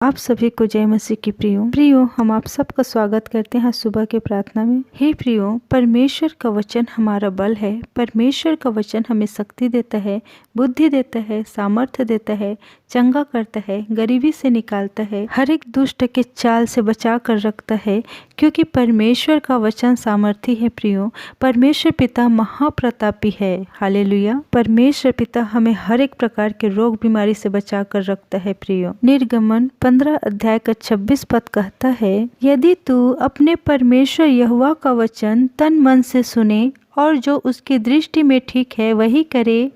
आप सभी को जय मसीह की प्रियो हम आप सबका स्वागत करते हैं सुबह के प्रार्थना में। हे प्रियो, परमेश्वर का वचन हमारा बल है। परमेश्वर का वचन हमें शक्ति देता है, बुद्धि देता है, सामर्थ्य देता है, चंगा करता है, गरीबी से निकालता है, हर एक दुष्ट के चाल से बचा कर रखता है, क्योंकि परमेश्वर का वचन सामर्थी है। प्रियो, परमेश्वर पिता महाप्रतापी है। हालेलुया। परमेश्वर पिता हमें हर एक प्रकार के रोग बीमारी से बचा कर रखता है। प्रियो, निर्गमन 15 अध्याय का 26 पद कहता है, यदि तू अपने परमेश्वर यहोवा का वचन तन मन से सुने और जो उसकी दृष्टि में ठीक है वही करे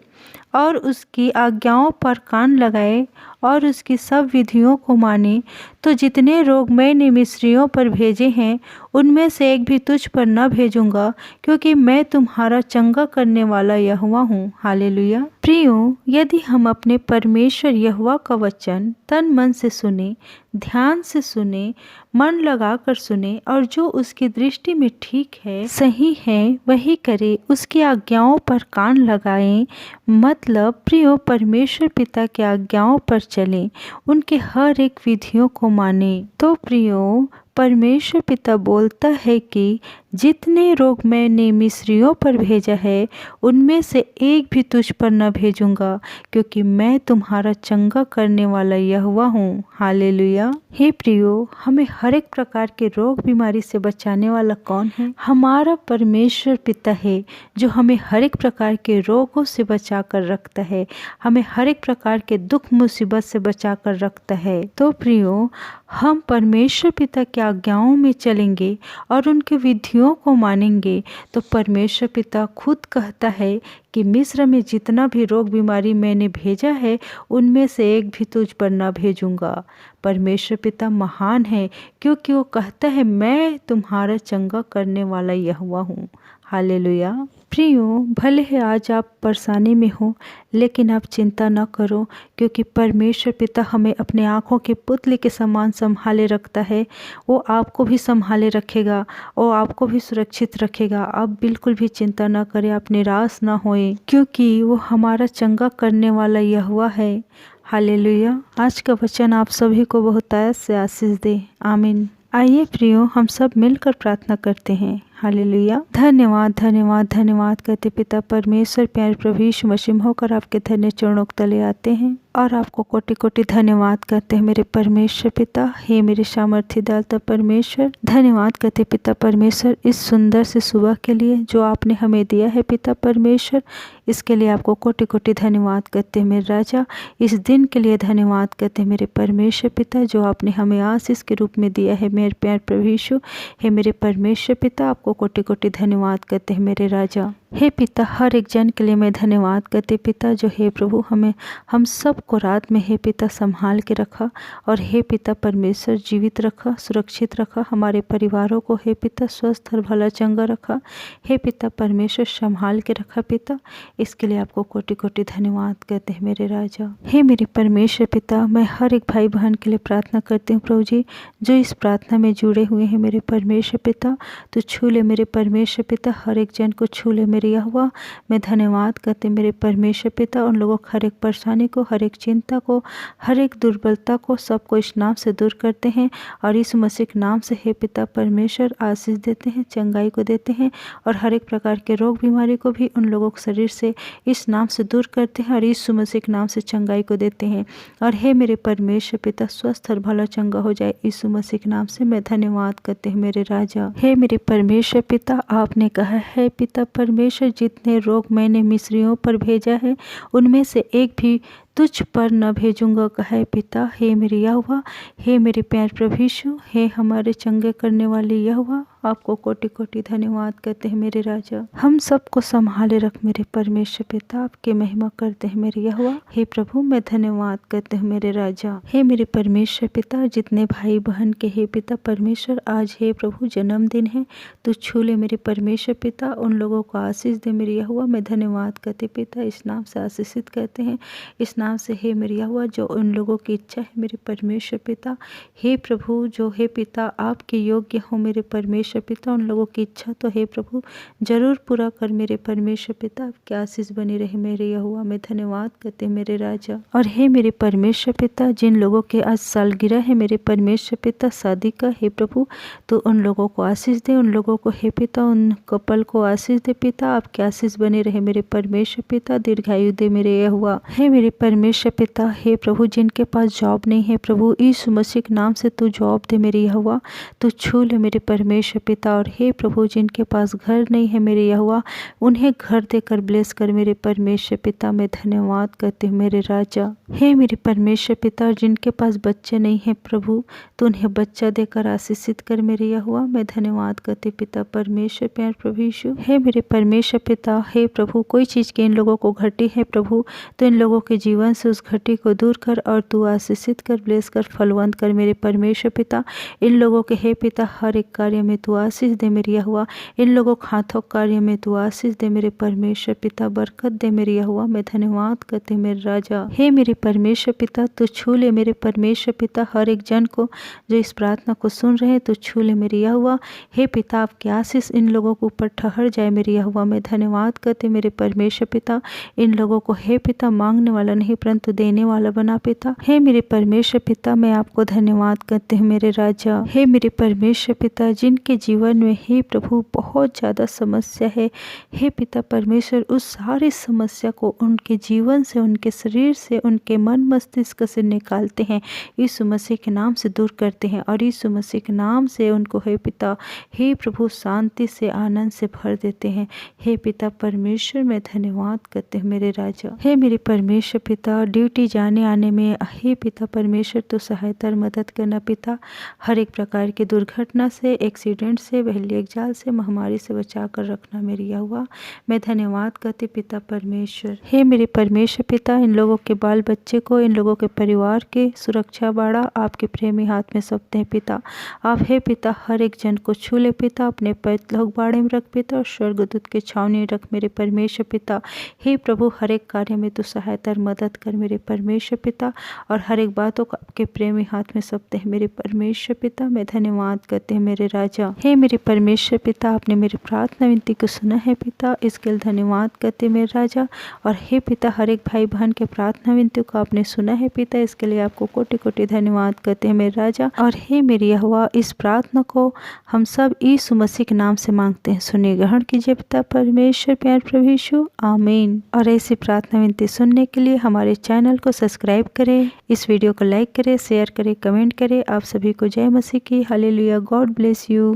और उसकी आज्ञाओं पर कान लगाए और उसकी सब विधियों को माने, तो जितने रोग मैंने मिस्रियों पर भेजे हैं उनमें से एक भी तुझ पर न भेजूंगा, क्योंकि मैं तुम्हारा चंगा करने वाला यहोवा हूँ। हालेलुया। प्रियो, यदि हम अपने परमेश्वर यहोवा का वचन तन मन से सुने, ध्यान से सुने, मन लगा कर सुने और जो उसकी दृष्टि में ठीक है, सही है, वही करे, उसकी आज्ञाओं पर कान लगाएं, मतलब प्रियो परमेश्वर पिता की आज्ञाओं पर चलें, उनके हर एक विधियों को माने, तो प्रियो परमेश्वर पिता बोलता है कि जितने रोग मैंने मिस्रियों पर भेजा है उनमें से एक भी तुझ पर न भेजूंगा, क्योंकि मैं तुम्हारा चंगा करने वाला यहोवा हूँ। हालेलुया। हे प्रियो, हमें हर एक प्रकार के रोग बीमारी से बचाने वाला कौन है? हमारा परमेश्वर पिता है, जो हमें हर एक प्रकार के रोगों से बचा कर रखता है, हमें हर एक प्रकार के दुख मुसीबत से बचा कर रखता है। तो प्रियो, हम परमेश्वर पिता की आज्ञाओं में चलेंगे और उनके विधियों को मानेंगे, तो परमेश्वर पिता खुद कहता है कि मिस्र में जितना भी रोग बीमारी मैंने भेजा है उनमें से एक भी तुझ पर न भेजूंगा। परमेश्वर पिता महान है, क्योंकि वो कहता है मैं तुम्हारा चंगा करने वाला यहोवा हूँ। हालेलुया। प्रियो, भले ही आज आप परेशानी में हो, लेकिन आप चिंता न करो, क्योंकि परमेश्वर पिता हमें अपने आँखों के पुतले के समान संभाले रखता है। वो आपको भी संभाले रखेगा और आपको भी सुरक्षित रखेगा। आप बिल्कुल भी चिंता न करें, आप निराश न होएं, क्योंकि वो हमारा चंगा करने वाला यहोवा है। हालेलुया। आज का वचन आप सभी को बहुतायत से आशीष दे। आमीन। आइए प्रियो, हम सब मिलकर प्रार्थना करते हैं। हालेलुया। धन्यवाद धन्यवाद धन्यवाद करते पिता परमेश्वर, प्यारे प्रभु यीशु मसीह होकर आपके धन्य चरणों के तले आते हैं और आपको कोटि कोटि धन्यवाद करते हैं मेरे परमेश्वर पिता। हे मेरे सामर्थ्य दाता परमेश्वर, धन्यवाद करते पिता परमेश्वर इस सुंदर से सुबह के लिए जो आपने हमें दिया है पिता परमेश्वर। इसके लिए आपको कोटि कोटि धन्यवाद करते हैं मेरे राजा। इस दिन के लिए धन्यवाद करते हैं मेरे परमेश्वर पिता, जो आपने हमें आशीष के रूप में दिया है मेरे प्यारे प्रभु यीशु। हे मेरे परमेश्वर पिता, आपको कोटि कोटि धन्यवाद करते हैं मेरे राजा। हे पिता, हर एक जन के लिए मैं धन्यवाद करते पिता, जो हे प्रभु हमें हम सबको रात में हे पिता संभाल के रखा और हे पिता परमेश्वर जीवित रखा, सुरक्षित रखा, हमारे परिवारों को हे पिता स्वस्थ और भला चंगा रखा। हे पिता परमेश्वर संभाल के रखा पिता, इसके लिए आपको कोटि कोटि धन्यवाद करते हैं मेरे राजा। हे मेरे परमेश्वर पिता, मैं हर एक भाई बहन के लिए प्रार्थना करती हूँ प्रभु जी, जो इस प्रार्थना में जुड़े हुए हैं मेरे परमेश्वर पिता। तो छू ले मेरे परमेश्वर पिता, हर एक जन को छू ले मेरे यहोवा। मैं धन्यवाद करते मेरे परमेश्वर पिता, उन लोगों को हर एक परेशानी को, हर एक चिंता को, हर एक दुर्बलता को, सबको इस नाम से दूर करते हैं और इस मसीह के नाम से हे पिता परमेश्वर आशीष देते हैं, चंगाई को देते हैं और हर एक प्रकार के रोग बीमारी को भी उन लोगों के शरीर से इस नाम से दूर करते हैं और यीशु मसीह के नाम से चंगाई को देते हैं। और हे मेरे परमेश्वर पिता, स्वस्थ और भला चंगा हो जाए यीशु मसीह के नाम से। मैं धन्यवाद करते हैं मेरे राजा। हे मेरे परमेश्वर पिता, आपने कहा है पिता परमेश्वर, जितने रोग मैंने मिस्रियों पर भेजा है उनमें से एक भी तुझ पर न भेजूंगा कहे पिता। हे मेरे यहोवा, हे मेरे प्यारे प्रभु यीशु, हे हमारे चंगे करने वाले यहोवा, आपको कोटि कोटि धन्यवाद करते हैं मेरे राजा। हम सबको संभाले रख मेरे परमेश्वर पिता, आपके महिमा करते हैं मेरे यहोवा। हे प्रभु, मैं धन्यवाद करते हैं मेरे राजा। हे मेरे परमेश्वर पिता, जितने भाई बहन के हे पिता परमेश्वर आज हे प्रभु जन्मदिन है, तो छू ले मेरे परमेश्वर पिता, उन लोगों को आशीष दे मेरे यहोवा। मैं धन्यवाद करते पिता, इस नाम से आशीषित करते हैं, इस नाम से हे मेरे यहोवा जो उन लोगों की इच्छा है मेरे परमेश्वर पिता, हे प्रभु जो हे पिता आपके योग्य हो मेरे परमेश्वर पिता, उन लोगों की इच्छा तो हे प्रभु जरूर पूरा कर मेरे परमेश्वर पिता। आपकी आशीष बनी रहे मेरे यहोवा। मैं धन्यवाद करते मेरे राजा। और हे मेरे परमेश्वर पिता जिन लोगों के आज सालगिरह है मेरे परमेश्वर पिता शादी का, हे प्रभु तो उन लोगों को आशीष दे, उन लोगों को हे पिता उन कपल को आशीष दे पिता। आपकी आशीष बने रहे मेरे परमेश्वर पिता, दीर्घायु दे मेरे यहोवा। हे मेरे परमेश्वर पिता हे प्रभु जिनके पास जॉब नहीं है प्रभु यीशु मसीह के नाम से तू जॉब दे मेरे यहोवा, तू छू ले मेरे परमेश्वर पिता। और हे प्रभु जिनके पास घर नहीं है मेरे यहोवा उन्हें घर देकर ब्लेस कर मेरे परमेश्वर पिता। मैं धन्यवाद करती हूँ मेरे राजा। हे मेरे परमेश्वर पिता जिनके पास बच्चे नहीं है प्रभु तो उन्हें बच्चा देकर आशीषित कर मेरे यहोवा। मैं धन्यवाद करती पिता परमेश्वर प्यार प्रभु यीशु। हे मेरे परमेश्वर पिता हे प्रभु कोई चीज़ की इन लोगों को घटी है प्रभु तो इन लोगों के जीवन से उस घटी को दूर कर और तू आशीषित कर, ब्लेस कर, फलवंत कर मेरे परमेश्वर पिता। इन लोगों के हे पिता हर एक कार्य में तू आशीष दे मेरे यहोवा, इन लोगों के हाथों कार्य में तू आशीष दे मेरे परमेश्वर पिता, बरकत दे मेरे यहोवा। मैं धन्यवाद करते मेरे राजा। हे मेरे परमेश्वर पिता तू छू ले मेरे परमेश्वर पिता हर एक जन को जो इस प्रार्थना को सुन रहे हैं, तो छू ले मेरे यहोवा। हे पिता आपकी आशीष इन लोगों के ऊपर ठहर जाए मेरे यहोवा। मैं धन्यवाद करते मेरे परमेश्वर पिता इन लोगों को हे पिता मांगने वाला नहीं परंतु देने वाला बना पिता। हे मेरे परमेश्वर पिता मैं आपको धन्यवाद करते हैं मेरे राजा। हे मेरे परमेश्वर पिता जिनके जीवन में हे प्रभु बहुत ज़्यादा समस्या है, हे पिता परमेश्वर उस सारी समस्या को उनके जीवन से, उनके शरीर से, उनके मन मस्तिष्क से निकालते हैं, यीशु मसीह के नाम से दूर करते हैं और यीशु मसीह के नाम से उनको हे पिता हे प्रभु शांति से आनंद से भर देते हैं। हे पिता परमेश्वर मैं धन्यवाद करते हैं मेरे राजा। हे मेरे परमेश्वर पिता ड्यूटी जाने आने में हे पिता परमेश्वर तो सहायता और मदद करना पिता, हर एक प्रकार की दुर्घटना से, एक्सीडेंट से, बहली एक जाल से, महामारी से बचा कर रखना मेरी यहोवा। मैं धन्यवाद करती पिता परमेश्वर। हे मेरे परमेश्वर पिता इन लोगों के बाल बच्चे को, इन लोगों के परिवार के सुरक्षा बाड़ा आपके प्रेमी हाथ में सौंपते हैं पिता। आप हे पिता हर एक जन को छू ले पिता, अपने पैतलोक बाड़े में रख पिता और स्वर्गदूत के छावनी रख मेरे परमेश्वर पिता। हे प्रभु हर एक कार्य में तू सहायता और मदद कर मेरे परमेश्वर पिता और हर एक बातों को आपके प्रेमी हाथ में सौंपते हैं मेरे परमेश्वर पिता। मैं धन्यवाद करते हैं मेरे राजा। हे मेरे परमेश्वर पिता आपने मेरी प्रार्थना विनती को सुना है पिता, इसके लिए धन्यवाद करते मेरे राजा। और हे पिता हर एक भाई बहन के प्रार्थना विनती को आपने सुना है पिता, इसके लिए आपको कोटि कोटि धन्यवाद करते हैं मेरे राजा। और हे मेरी यहोवा इस प्रार्थना को हम सब यीशु मसीह के नाम से मांगते हैं, सुनिए ग्रहण कीजिए पिता परमेश्वर प्यार प्रभु यीशु आमीन। और ऐसी प्रार्थना विनती सुनने के लिए हमारे चैनल को सब्सक्राइब करें, इस वीडियो को लाइक करें, शेयर करें, कमेंट करें। आप सभी को जय मसीह की। हालेलुया। God bless you.